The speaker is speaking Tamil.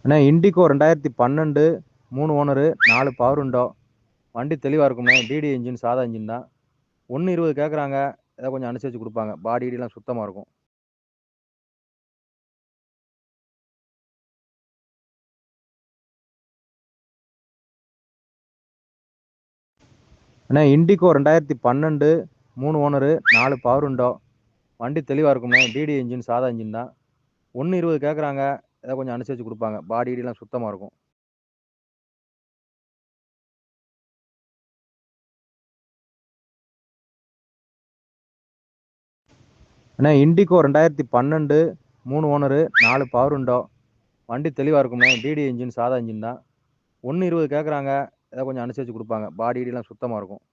அண்ணே இண்டிகோ 2012 3 ஓனரு 4 பவர் விண்டோ. வண்டி தெளிவாக இருக்கும்ண்ணே. டிடி இன்ஜின், சாதா இன்ஜின் தான். 1.20 கேட்குறாங்க. ஏதோ கொஞ்சம் அனுசரித்து கொடுப்பாங்க. பாடி கிடிலாம் சுத்தமாக இருக்கும். அண்ணே இண்டிகோ 2012 3 ஓனரு 4 பவர் விண்டோ. வண்டி தெளிவாக இருக்கும்ண்ணே. டிடி இன்ஜின், சாதா இன்ஜின் தான். 1.20 கேட்குறாங்க. ஏதோ கொஞ்சம் அனுசரித்து கொடுப்பாங்க. பாடி கிடிலாம் சுத்தமாக இருக்கும். அண்ணே இண்டிகோ 2012 3 ஓனரு 4 பவர் விண்டோ. வண்டி தெளிவாக இருக்கும்ண்ணே. டிடி இன்ஜின், சாதா இன்ஜின் தான். 1.20 கேட்குறாங்க. ஏதோ கொஞ்சம் அனுசரித்து கொடுப்பாங்க. பாடி கிடிலாம் சுத்தமாக இருக்கும்.